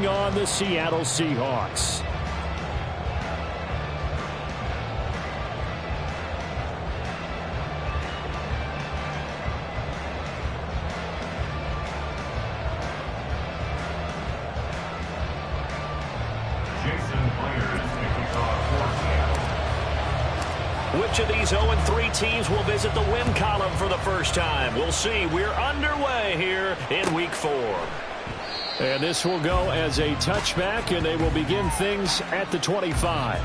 taking on the Seattle Seahawks. Which of these 0-3 teams will visit the win column for the first time? We'll see. We're underway here in Week 4. And this will go as a touchback, and they will begin things at the 25.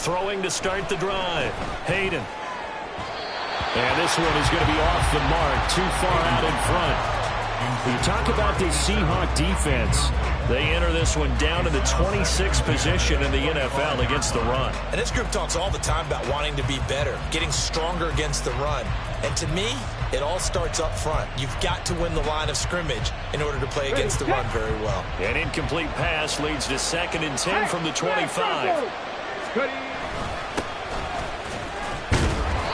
Throwing to start the drive. Hayden. And this one is going to be off the mark, too far out in front. When you talk about the Seahawk defense, they enter this one down to the 26th position in the NFL against the run. And this group talks all the time about wanting to be better, getting stronger against the run. And to me, it all starts up front. You've got to win the line of scrimmage in order to play against the run very well. An incomplete pass leads to 2nd and 10 from the 25.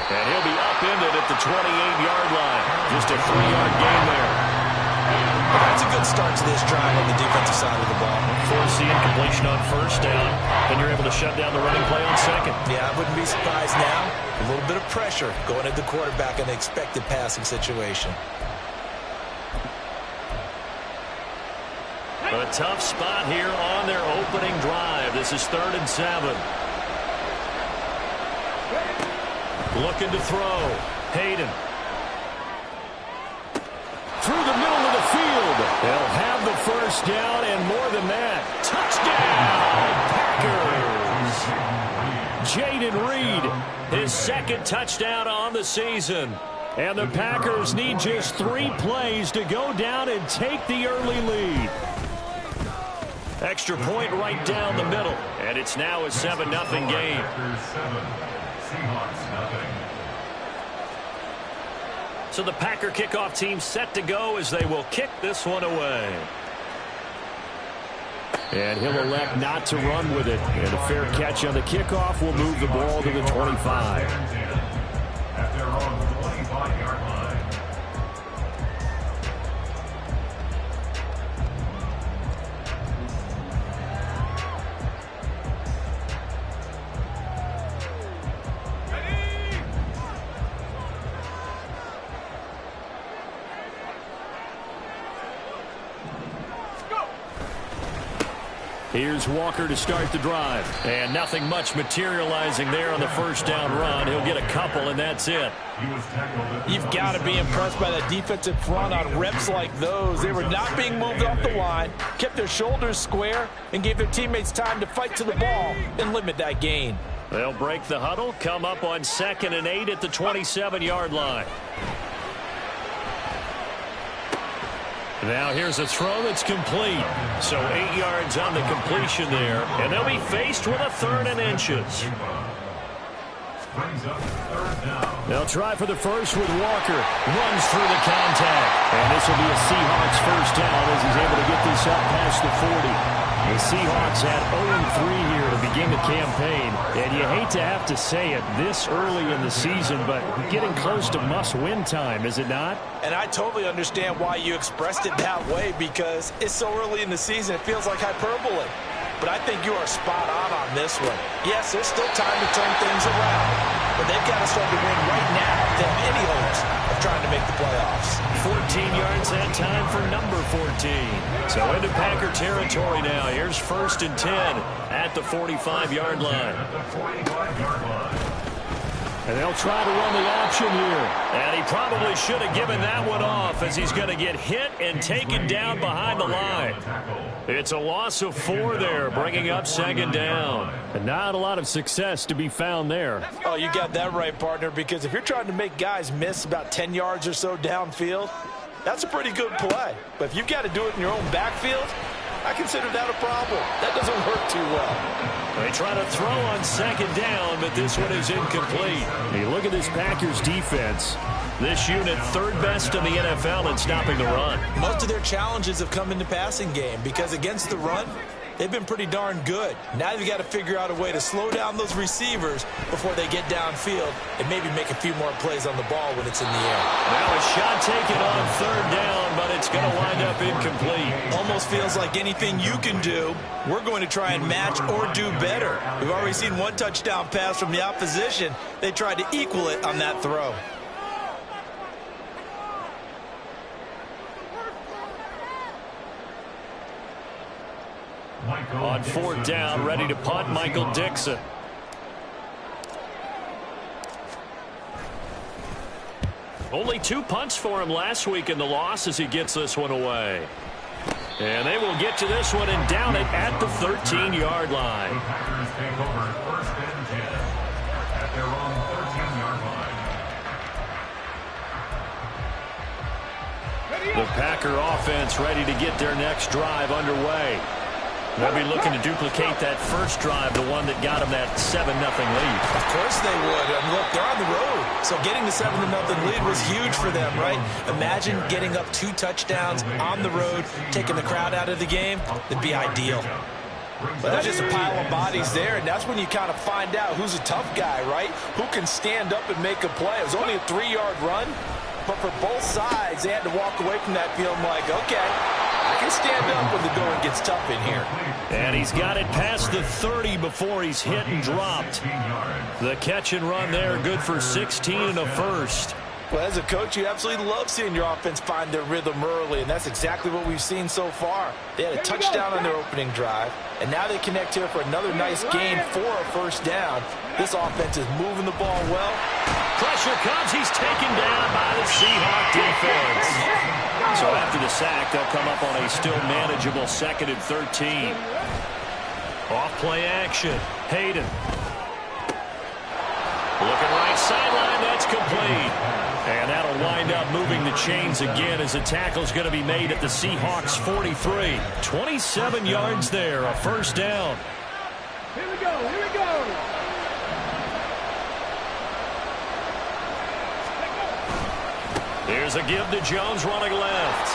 And he'll be upended at the 28-yard line. Just a 3-yard gain there. That's a good start to this drive on the defensive side of the ball. Force the incompletion on 1st down, and you're able to shut down the running play on 2nd. Yeah, I wouldn't be surprised now. A little bit of pressure going at the quarterback in the expected passing situation. A tough spot here on their opening drive. This is 3rd and 7. Looking to throw. Hayden. Through the middle of the field. They'll have the 1st down and more than that. Touchdown, Packers. Jaden Reed, his 2nd touchdown on the season. And the Packers need just 3 plays to go down and take the early lead. Extra point right down the middle. And it's now a 7-0 game. So the Packer kickoff team set to go as they will kick this one away. And he'll elect not to run with it. And a fair catch on the kickoff will move the ball to the 25. At their own 25-yard line. Here's Walker to start the drive. And nothing much materializing there on the 1st down run. He'll get a couple, and that's it. You've got to be impressed by that defensive front on reps like those. They were not being moved off the line, kept their shoulders square, and gave their teammates time to fight to the ball and limit that gain. They'll break the huddle, come up on 2nd and 8 at the 27-yard line. Now here's a throw that's complete. So 8 yards on the completion there. And they'll be faced with a 3rd and inches. They'll try for the first with Walker. Runs through the contact. And this will be a Seahawks 1st down as he's able to get this up past the 40. The Seahawks had 0-3 here to begin the campaign. And you hate to have to say it this early in the season, but getting close to must-win time, is it not? And I totally understand why you expressed it that way, because it's so early in the season it feels like hyperbole. But I think you are spot on this one. Yes, there's still time to turn things around, but they've got to start to win right now to have any hopes of trying to make the playoffs. 14 yards that time for number 14. So into Packer territory now. Here's 1st and 10 at the 45-yard line. And they'll try to run the option here. And he probably should have given that one off, as he's going to get hit and taken down behind the line. It's a loss of 4 there, bringing up 2nd down. And not a lot of success to be found there. Oh, you got that right, partner, because if you're trying to make guys miss about 10 yards or so downfield, that's a pretty good play. But if you've got to do it in your own backfield, I consider that a problem. That doesn't work too well. They try to throw on second down, but this one is incomplete. Hey, look at this Packers defense. This unit third best in the NFL in stopping the run. Most of their challenges have come in the passing game because against the run, they've been pretty darn good. Now they've got to figure out a way to slow down those receivers before they get downfield and maybe make a few more plays on the ball when it's in the air. Now a shot taken on third down, but it's going to wind up incomplete. Almost feels like anything you can do, we're going to try and match or do better. We've already seen one touchdown pass from the opposition. They tried to equal it on that throw. On fourth down, ready to punt, Michael Dixon. Only 2 punts for him last week in the loss as he gets this one away. And they will get to this one and down it at the 13-yard line. The Packers take over first and 10 at their own 13-yard line. The Packer offense ready to get their next drive underway. They'll be looking to duplicate that first drive, the one that got them that 7-0 lead. Of course they would. I mean, look, they're on the road. So getting the 7-0 lead was huge for them, right? Imagine getting up 2 touchdowns on the road, taking the crowd out of the game. That'd be ideal. But there's just a pile of bodies there, and that's when you kind of find out who's a tough guy, right? Who can stand up and make a play. It was only a 3-yard run, but for both sides, they had to walk away from that feeling like, okay, I can stand up when the going gets tough in here. And he's got it past the 30 before he's hit and dropped. The catch and run there, good for 16 and a first. Well, as a coach, you absolutely love seeing your offense find their rhythm early, and that's exactly what we've seen so far. They had a touchdown on their opening drive, and now they connect here for another nice gain for a first down. This offense is moving the ball well. Pressure comes. He's taken down by the Seahawk defense. So after the sack, they'll come up on a still manageable 2nd and 13. Off-play action. Hayden. Looking right sideline. That's complete. And that'll wind up moving the chains again as the tackle's going to be made at the Seahawks 43. 27 yards there, a first down. Here we go, here we go. Here's a give to Jones running left.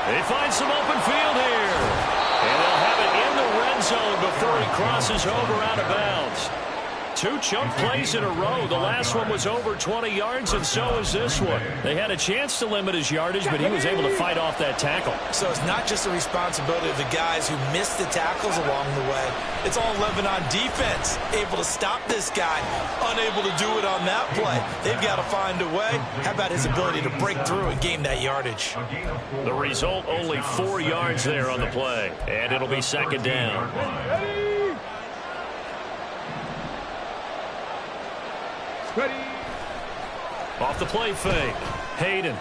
They find some open field here. And they'll have it in the red zone before he crosses over out of bounds. 2 chunk plays in a row. The last one was over 20 yards, and so is this one. They had a chance to limit his yardage, but he was able to fight off that tackle. So it's not just the responsibility of the guys who missed the tackles along the way. It's all Lebanon defense, able to stop this guy, unable to do it on that play. They've got to find a way. How about his ability to break through and gain that yardage? The result, only 4 yards there on the play, and it'll be 2nd down. Ready. Off the play fake. Hayden.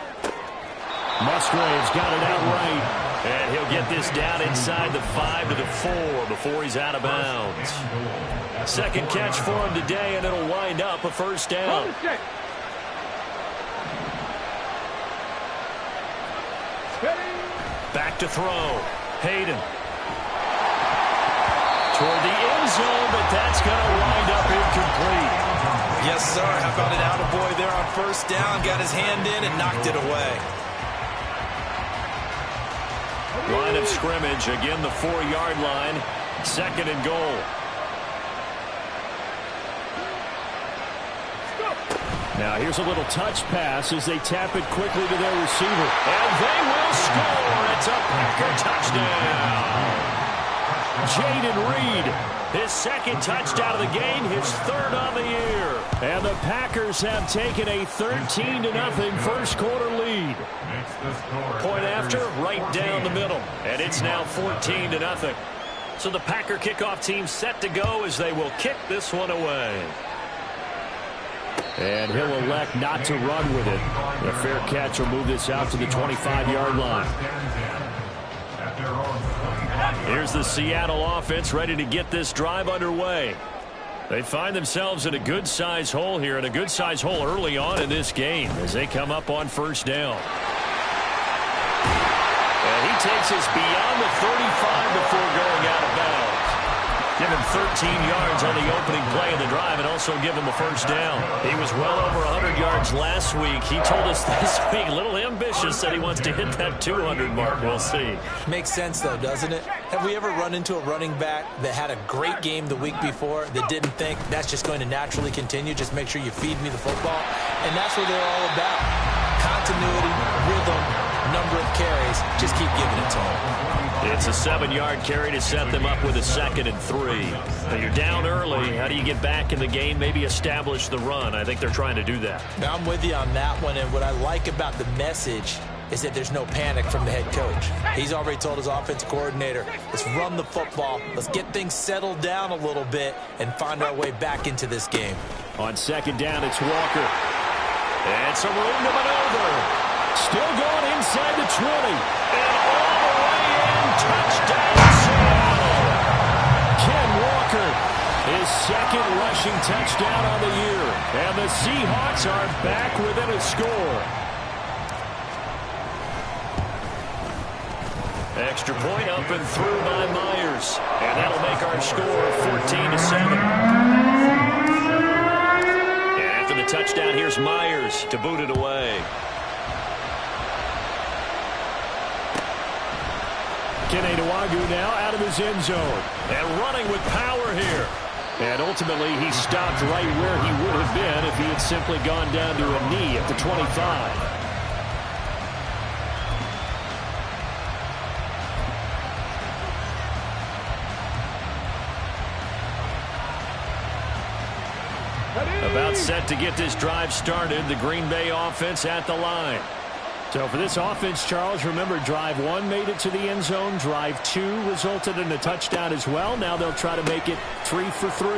Musgrave's got it outright. And he'll get this down inside the 5 to the 4 before he's out of bounds. 2nd catch for him today, and it'll wind up a first down. Back to throw. Hayden. Toward the end zone, but that's going to wind up incomplete. Yes, sir. How about an attaboy there on first down? Got his hand in and knocked it away. Line of scrimmage, again the 4-yard line. 2nd and goal. Now here's a little touch pass as they tap it quickly to their receiver. And they will score. It's a Packer touchdown. Jaden Reed, his 2nd touchdown of the game, his 3rd on the year. And the Packers have taken a 13-0 first quarter lead. Point after, right down the middle. And it's now 14-0. So the Packer kickoff team set to go as they will kick this one away. And he'll elect not to run with it. A fair catch will move this out to the 25-yard line. Here's the Seattle offense ready to get this drive underway. They find themselves in a good-sized hole here, and a good-sized hole early on in this game as they come up on first down. And he takes us beyond the 35 before going out of bounds. Give him 13 yards on the opening play of the drive and also give him a first down. He was well over 100 yards last week. He told us this week, a little ambitious, that he wants to hit that 200 mark. We'll see. Makes sense, though, doesn't it? Have we ever run into a running back that had a great game the week before that didn't think that's just going to naturally continue? Just make sure you feed me the football. And that's what they're all about. Continuity, rhythm, number of carries. Just keep giving it to them. It's a 7-yard carry to set them up with a 2nd and 3. Now you're down early. How do you get back in the game? Maybe establish the run. I think they're trying to do that. Now, I'm with you on that one, and what I like about the message is that there's no panic from the head coach. He's already told his offensive coordinator, let's run the football, let's get things settled down a little bit and find our way back into this game. On 2nd down, it's Walker. And some room to maneuver. Still going inside the 20. And all the way in, touchdown Seattle. Ken Walker, his 2nd rushing touchdown on the year. And the Seahawks are back within a score. Extra point up and through by Myers. And that'll make our score 14-7. And after the touchdown, here's Myers to boot it away. Kenny Nwagu now out of his end zone. And running with power here. And ultimately, he stopped right where he would have been if he had simply gone down to a knee at the 25. About set to get this drive started. The Green Bay offense at the line. So for this offense, Charles, remember, drive 1 made it to the end zone. Drive 2 resulted in a touchdown as well. Now they'll try to make it 3 for 3.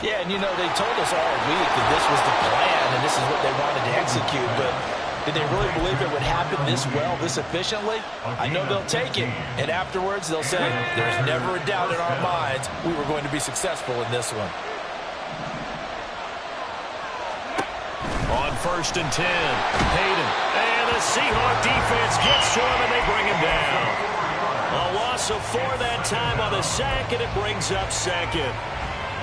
Yeah, and you know, they told us all week that this was the plan and this is what they wanted to execute, but did they really believe it would happen this well, this efficiently? I know they'll take it, and afterwards they'll say, there's never a doubt in our minds we were going to be successful in this one. On 1st and 10, Hayden. And the Seahawk defense gets to him, and they bring him down. A loss of 4 that time on the sack, and it brings up 2nd.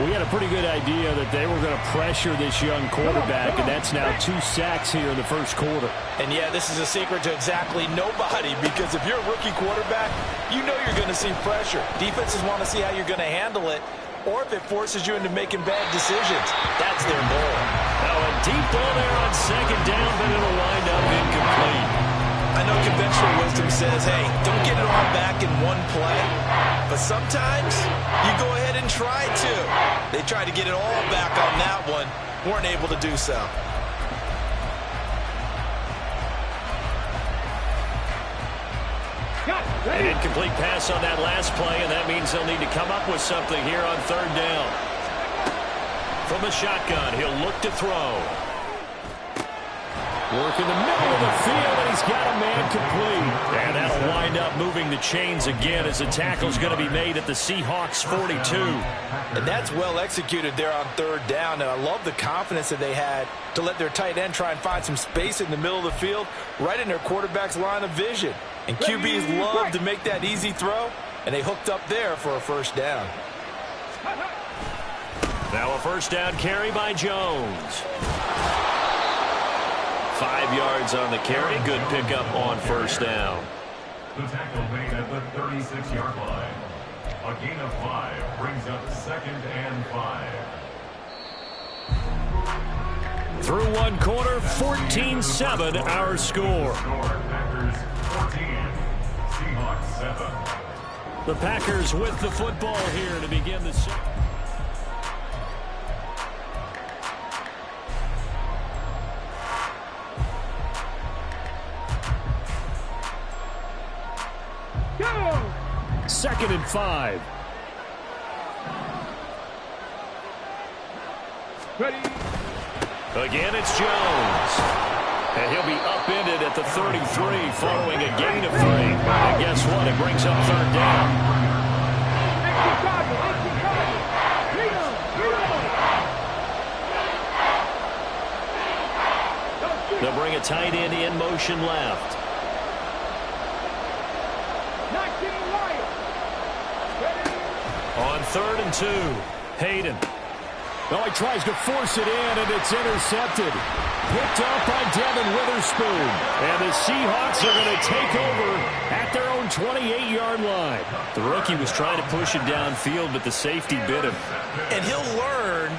We had a pretty good idea that they were going to pressure this young quarterback, and that's now 2 sacks here in the first quarter. And, yeah, this is a secret to exactly nobody, because if you're a rookie quarterback, you know you're going to see pressure. Defenses want to see how you're going to handle it, or if it forces you into making bad decisions. That's their goal. Now a deep ball there on 2nd down, but it'll wind up incomplete. I know conventional wisdom says, hey, don't get it all back in one play. But sometimes you go ahead and try to. They tried to get it all back on that one. Weren't able to do so. An incomplete pass on that last play, and that means they'll need to come up with something here on 3rd down. From the shotgun, he'll look to throw. Work in the middle of the field, and he's got a man complete. And that'll wind up moving the chains again as the tackle's going to be made at the Seahawks 42. And that's well executed there on 3rd down, and I love the confidence that they had to let their tight end try and find some space in the middle of the field, right in their quarterback's line of vision. And QBs love to make that easy throw, and they hooked up there for a 1st down. Now a 1st down carry by Jones. 5 yards on the carry. Good pickup on 1st down. The tackle made at the 36-yard line. A gain of 5 brings up 2nd and 5. Through 1 quarter, 14-7 our score. Packers 14, Seahawks 7. The Packers with the football here to begin the second. Go! 2nd and 5. Ready? Again, it's Jones. And he'll be upended at the 33 following a gain of 3. And guess what? It brings up 3rd down. Extra target, extra target. Read him. They'll bring a tight end in motion left. 3rd and 2. Hayden. Oh, he tries to force it in, and it's intercepted. Picked off by Devin Witherspoon. And the Seahawks are going to take over at their own 28-yard line. The rookie was trying to push it downfield, but the safety bit him. And he'll learn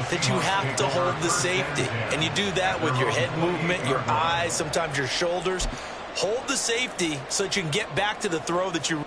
that you have to hold the safety. And you do that with your head movement, your eyes, sometimes your shoulders. Hold the safety so that you can get back to the throw that you...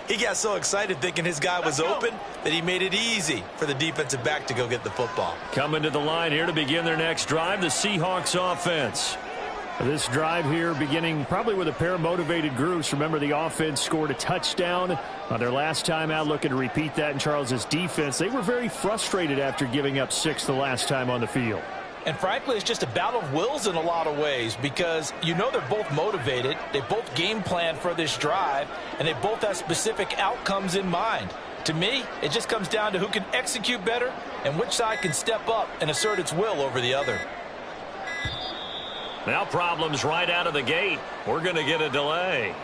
He got so excited thinking his guy was open that he made it easy for the defensive back to go get the football. Coming to the line here to begin their next drive, the Seahawks offense. This drive here beginning probably with a pair of motivated groups. Remember, the offense scored a touchdown on their last time out, looking to repeat that in Charles's defense. They were very frustrated after giving up 6 the last time on the field. And frankly, it's just a battle of wills in a lot of ways because you know they're both motivated. They both game plan for this drive, and they both have specific outcomes in mind. To me, it just comes down to who can execute better and which side can step up and assert its will over the other. Now problems right out of the gate. We're going to get a delay.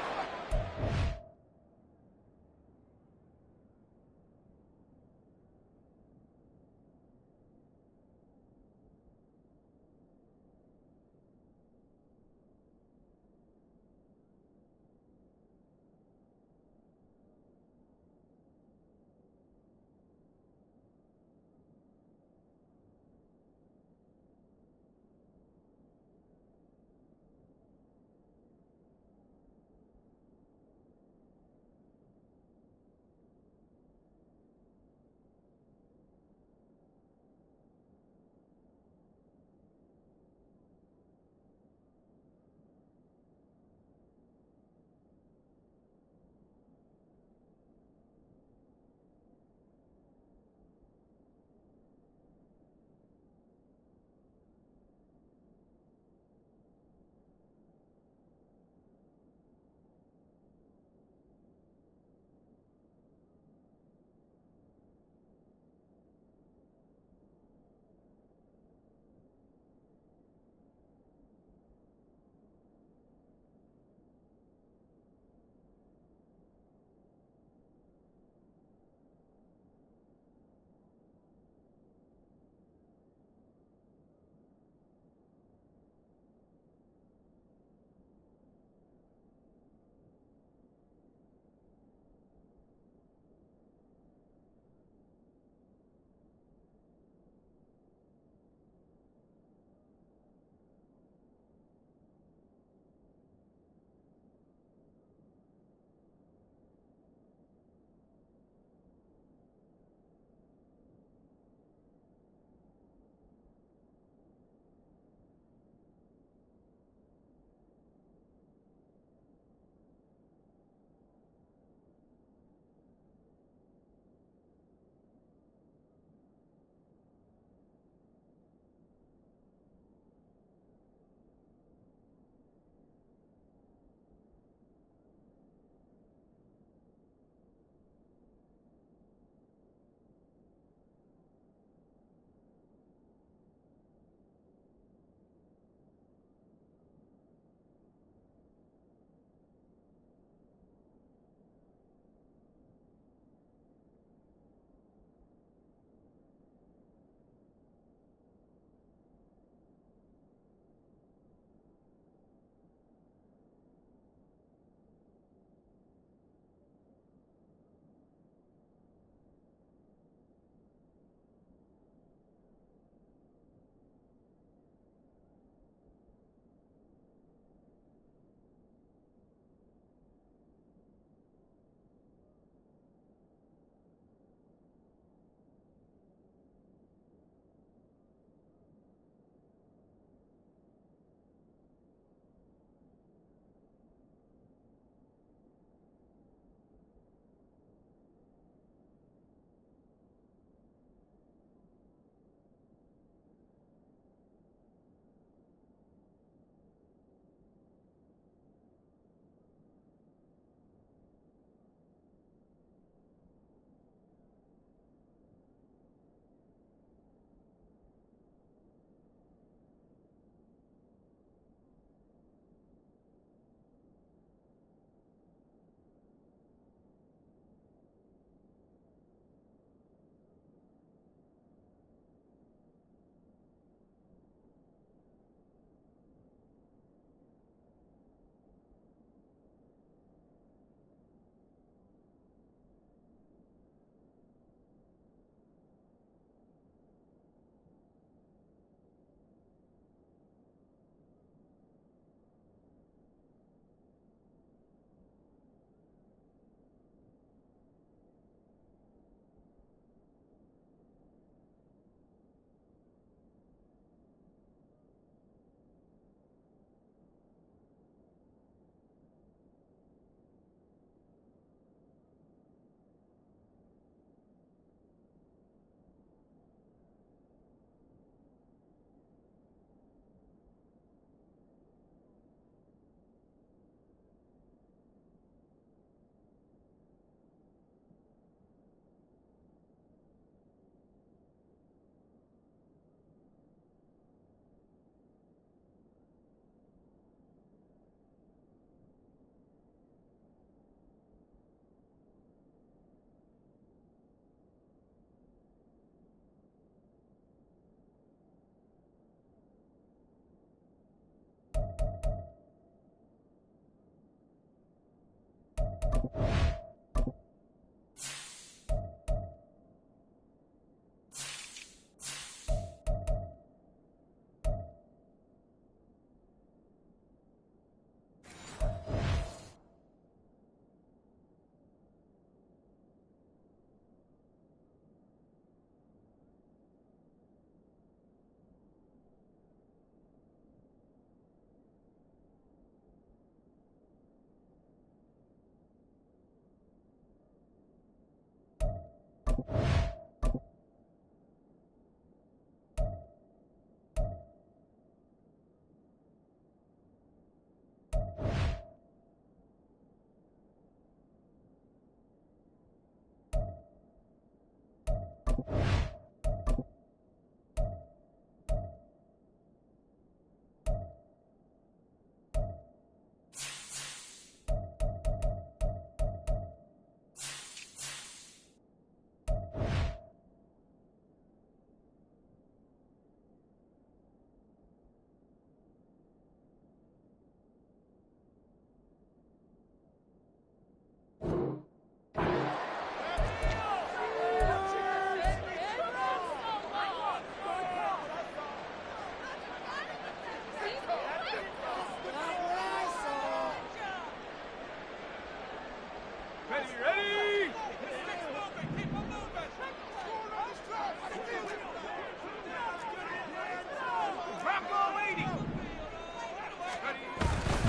Ready?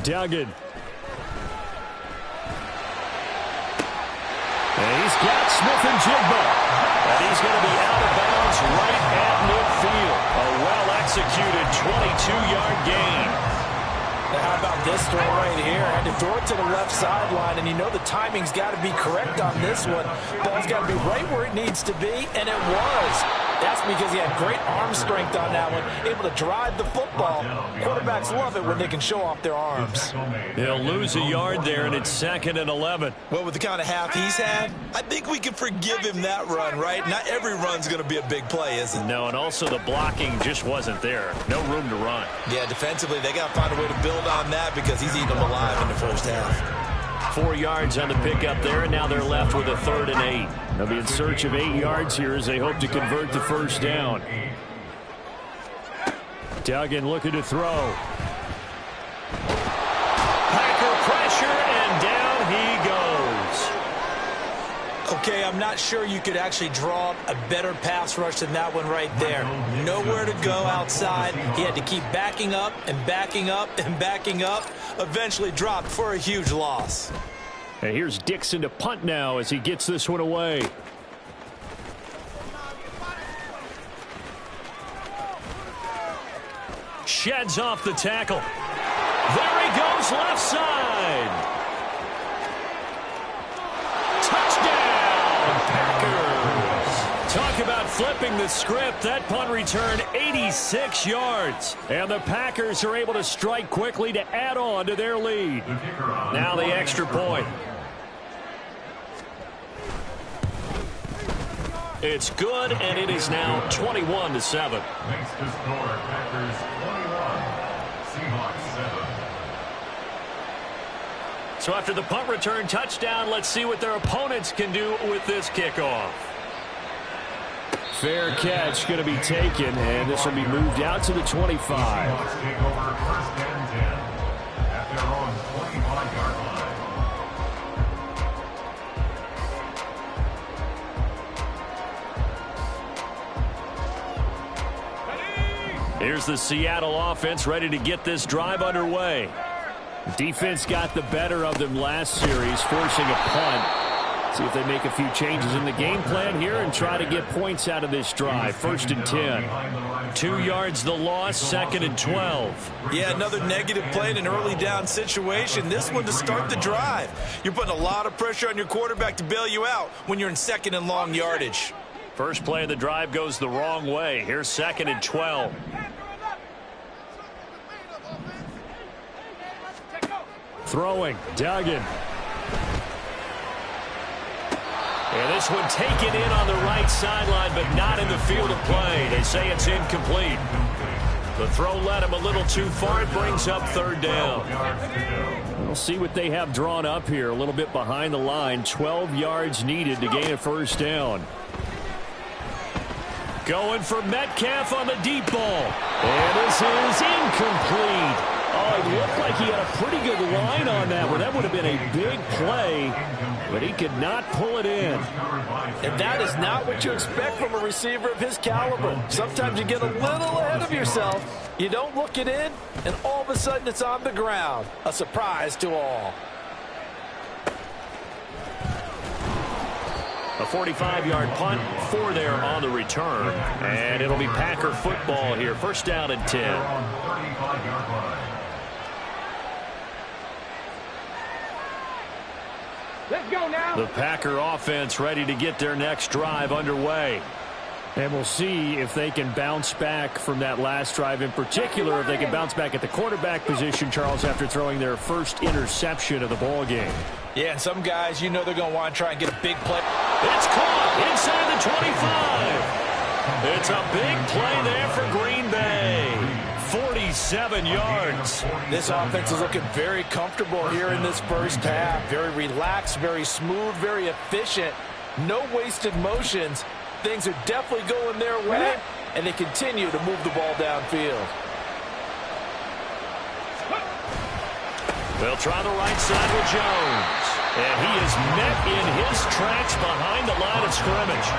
Duggan. And he's got Smith-Njigba. And he's going to be out of bounds right at midfield. A well-executed 22-yard gain. Now, how about this throw right here? Had to throw it to the left sideline, and you know the timing's got to be correct on this one. Ball's got to be right where it needs to be, and it was. That's because he had great arm strength on that one, able to drive the football. Quarterbacks love it when they can show off their arms. They'll lose a yard there, and it's 2nd and 11. Well, with the kind of half he's had, I think we can forgive him that run, right? Not every run's going to be a big play, is it? No, and also the blocking just wasn't there. No room to run. Yeah, defensively, they got to find a way to build on that because he's eating them alive in the first half. 4 yards on the pickup there, and now they're left with a 3rd and 8. They'll be in search of 8 yards here as they hope to convert the first down. Duggan looking to throw. Packer pressure, and down he goes. Okay, I'm not sure you could actually draw up a better pass rush than that one right there. Nowhere to go outside. He had to keep backing up and backing up and backing up. Eventually dropped for a huge loss. And here's Dixon to punt now as he gets this one away. Sheds off the tackle. There he goes, left side. Touchdown, Packers. Talk about flipping the script. That punt return 86 yards. And the Packers are able to strike quickly to add on to their lead. Now the extra point. It's good, and it is now 21-7. Makes the score Packers 21, Seahawks 7. So after the punt return touchdown, let's see what their opponents can do with this kickoff. Fair catch going to be taken, and this will be moved out to the 25. Seahawks take over 1st and 10 at their own 25-yard line. Here's the Seattle offense ready to get this drive underway. Defense got the better of them last series, forcing a punt. See if they make a few changes in the game plan here and try to get points out of this drive. 1st and 10. 2 yards the loss, 2nd and 12. Yeah, another negative play in an early down situation. This one to start the drive. You're putting a lot of pressure on your quarterback to bail you out when you're in 2nd and long yardage. First play of the drive goes the wrong way. Here's 2nd and 12. Throwing, Duggan. And this one taken in on the right sideline, but not in the field of play. They say it's incomplete. The throw led him a little too far. It brings up 3rd down. We'll see what they have drawn up here. A little bit behind the line. 12 yards needed to gain a 1st down. Going for Metcalf on the deep ball. And this is incomplete. Oh, it looked like he had a pretty good line on that one. That would have been a big play, but he could not pull it in. And that is not what you expect from a receiver of his caliber. Sometimes you get a little ahead of yourself. You don't look it in, and all of a sudden it's on the ground. A surprise to all. A 45-yard punt, 4 there on the return. And it'll be Packer football here. 1st down and 10. Let's go now. The Packer offense ready to get their next drive underway. And we'll see if they can bounce back from that last drive in particular, if they can bounce back at the quarterback position, Charles, after throwing their first interception of the ball game. Yeah, and some guys, you know they're going to want to try and get a big play. It's caught inside the 25. It's a big play there for Green Bay. 47 yards. This offense is looking very comfortable here in this first half. Very relaxed, very smooth, very efficient. No wasted motions. Things are definitely going their way, and they continue to move the ball downfield. They'll try the right side with Jones. And he is met in his tracks behind the line of scrimmage.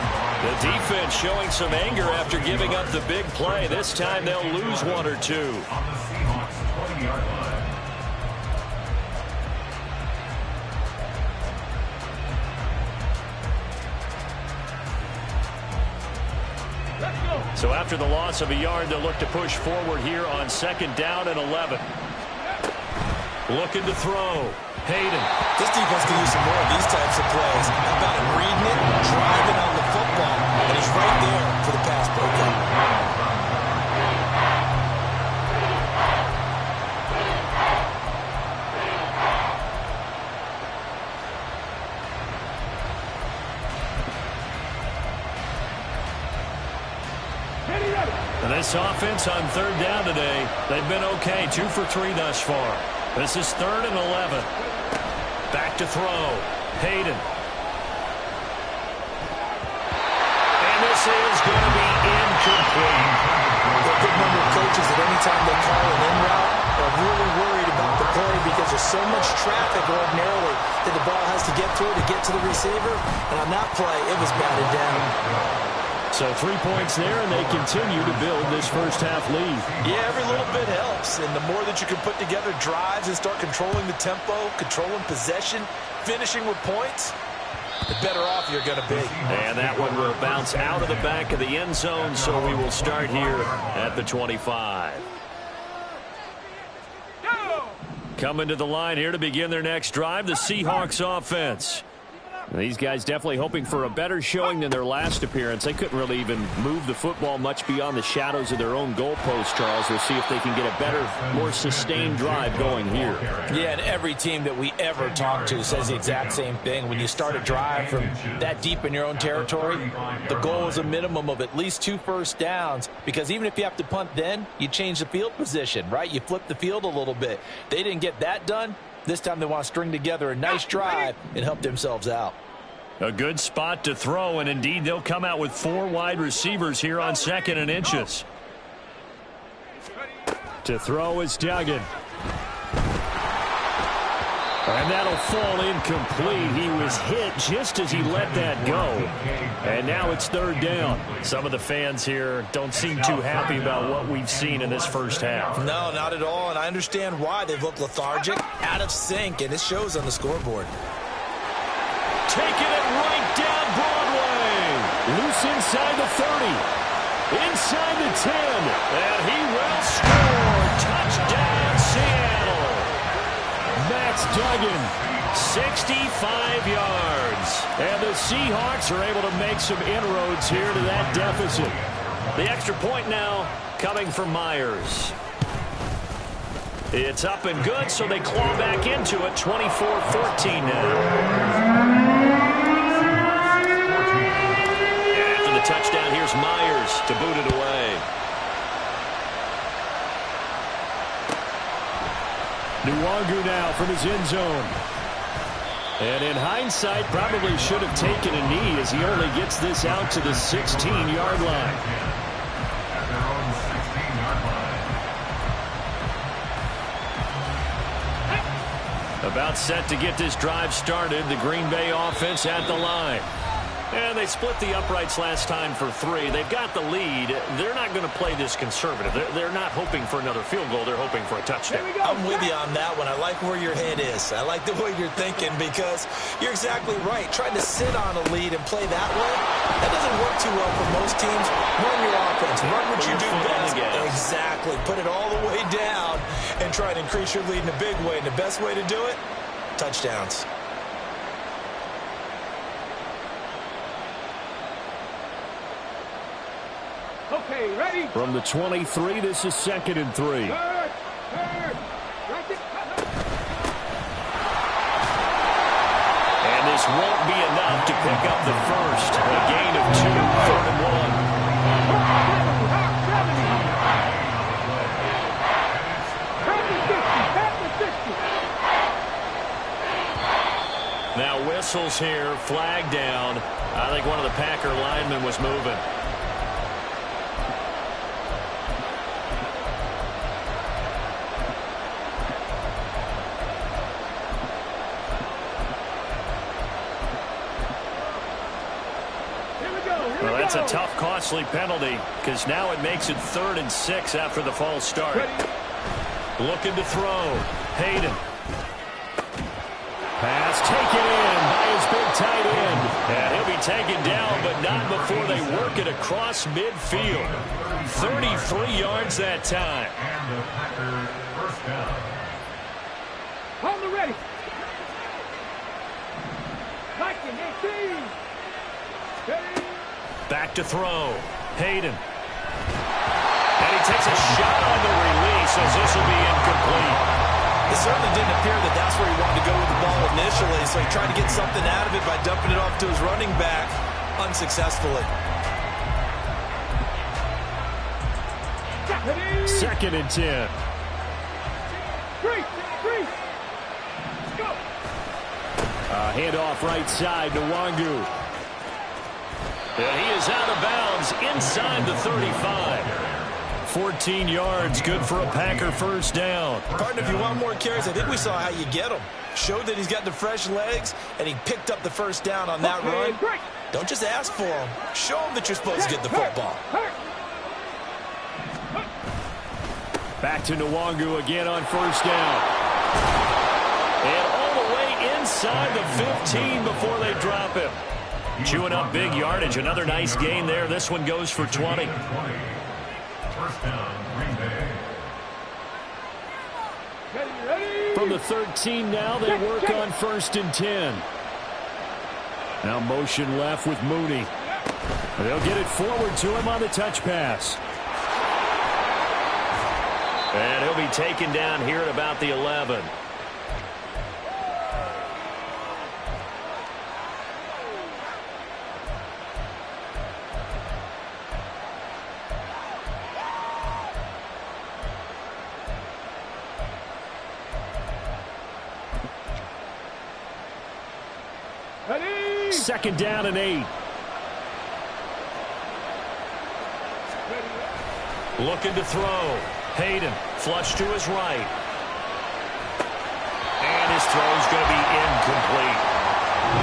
The defense showing some anger after giving up the big play. This time they'll lose one or two. On the Seahawks 20-yard line. So after the loss of a yard, they'll look to push forward here on 2nd down and 11. Looking to throw. Hayden. This defense can use some more of these types of plays. How about him reading it, driving on the football, and he's right there for the pass breakup. And this offense on 3rd down today, they've been okay. 2 for 3 thus far. This is 3rd and 11. Back to throw. Hayden. And this is going to be incomplete. A good number of coaches at any time they call an in route are really worried about the play because there's so much traffic ordinarily that the ball has to get through to get to the receiver. And on that play, it was batted down. So 3 points there, and they continue to build this first half lead. Yeah, every little bit helps. And the more that you can put together drives and start controlling the tempo, controlling possession, finishing with points, the better off you're going to be. And that one will bounce out of the back of the end zone, so we will start here at the 25. Coming to the line here to begin their next drive, the Seahawks offense. These guys definitely hoping for a better showing than their last appearance. They couldn't really even move the football much beyond the shadows of their own goalpost, Charles. We'll see if they can get a better, more sustained drive going here. Yeah, and every team that we ever talk to says the exact same thing. When you start a drive from that deep in your own territory, the goal is a minimum of at least 2 first downs, because even if you have to punt then, you change the field position, right? You flip the field a little bit. They didn't get that done. This time they want to string together a nice drive and help themselves out. A good spot to throw, and indeed they'll come out with 4 wide receivers here on 2nd and inches. To throw is Duggan. And that'll fall incomplete. He was hit just as he let that go. And now it's 3rd down. Some of the fans here don't seem too happy about what we've seen in this first half. No, not at all, and I understand why. They've looked lethargic, out of sync, and it shows on the scoreboard. Taking it right down Broadway. Loose inside the 30. Inside the 10. And he will score. Touchdown, Seattle. Max Duggan, 65 yards. And the Seahawks are able to make some inroads here to that deficit. The extra point now coming from Myers. It's up and good, so they claw back into it. 24-14 now. Touchdown, here's Myers to boot it away. Nwangu now from his end zone. And in hindsight, probably should have taken a knee as he only gets this out to the 16-yard line. At their own 16-yard line. About set to get this drive started, the Green Bay offense at the line. And they split the uprights last time for 3. They've got the lead. They're not going to play this conservative. They're not hoping for another field goal. They're hoping for a touchdown. I'm with you on that one. I like where your head is. I like the way you're thinking, because you're exactly right. Trying to sit on a lead and play that way, that doesn't work too well for most teams. Run your offense. Run what you do best. Exactly. Put it all the way down and try to increase your lead in a big way. And the best way to do it, touchdowns. Okay, ready? From the 23, this is 2nd and 3. Third. Right there. And this won't be enough to pick up the first. A gain of 2, 3rd and 1. Now whistles here, flag down. I think one of the Packer linemen was moving. Well, that's a tough, costly penalty because now it makes it 3rd and 6 after the false start. Looking to throw. Hayden. Pass taken in by his big tight end. And he'll be taken down, but not before they work it across midfield. 33 yards that time. And the Packers first down. On the ready. Viking 18. Back to throw. Hayden. And he takes a shot on the release as this will be incomplete. It certainly didn't appear that that's where he wanted to go with the ball initially, so he tried to get something out of it by dumping it off to his running back unsuccessfully. 2nd and 10. Go. Handoff right side to Wangu. And he is out of bounds inside the 35. 14 yards, good for a Packer first down. Partner, if you want more carries, I think we saw how you get them. Showed that he's got the fresh legs, and he picked up the first down on that run. Don't just ask for him. Show him that you're supposed to get the football. Back to Nwangu again on first down. And all the way inside the 15 before they drop him. Chewing up big yardage. Another nice gain there. This one goes for 20. First down, Green Bay. From the 13 now, they work on 1st and 10. Now motion left with Mooney. They'll get it forward to him on the touch pass. And he'll be taken down here at about the 11. Ready. 2nd down and 8. Looking to throw. Hayden, flush to his right. And his throw is going to be incomplete.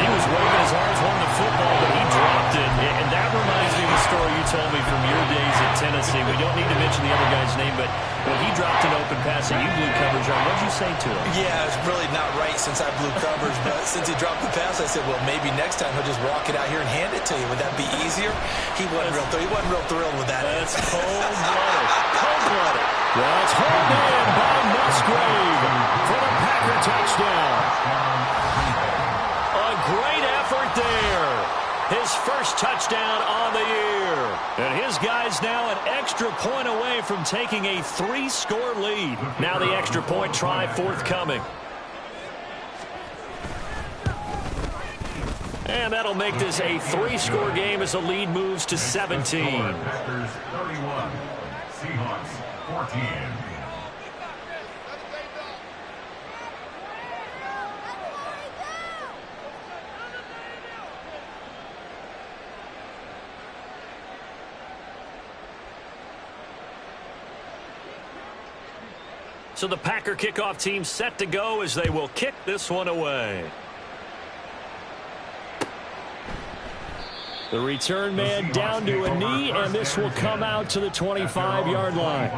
He was waving his arms wanting the football, but he dropped it. And that reminds me of the story you told me from your days at Tennessee. We don't need to mention the other guy's name, but when he dropped an open pass and you blew coverage on, what did you say to him? Yeah, it's really not right since I blew coverage, but since he dropped the pass, I said, well, maybe next time he'll just walk it out here and hand it to you. Would that be easier? He wasn't real thrilled with that. That's cold-blooded. Cold-blooded. That's hauled in by Musgrave for the Packer touchdown. A great effort there. His first touchdown on the year. And his guys now an extra point away from taking a 3-score lead. Now the extra point try forthcoming. And that'll make this a 3-score game as the lead moves to 17. Packers 31, Seahawks 14. So the Packer kickoff team set to go as they will kick this one away. The return man down to a knee, and this will come out to the 25-yard line.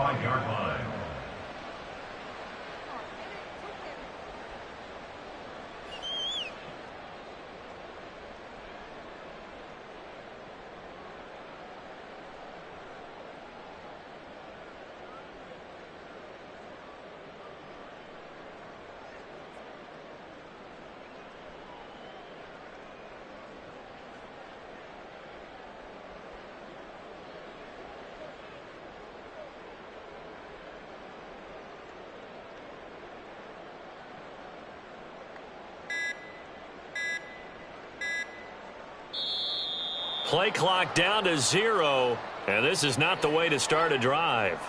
Play clock down to 0, and this is not the way to start a drive.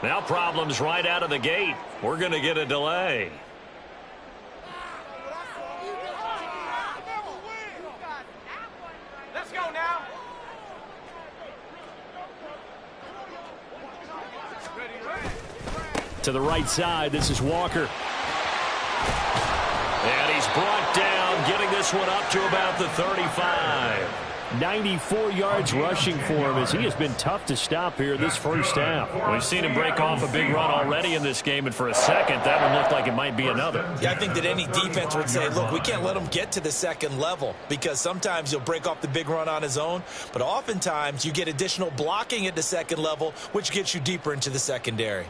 Now problems right out of the gate. We're going to get a delay. Let's go now. To the right side, this is Walker. And he's brought down, getting this one up to about the 35. 94 yards rushing for him as he has been tough to stop here this first half. We've seen him break off a big run already in this game, and for a second, that one looked like it might be another. Yeah, I think that any defense would say, look, we can't let him get to the second level because sometimes he'll break off the big run on his own, but oftentimes you get additional blocking at the second level, which gets you deeper into the secondary.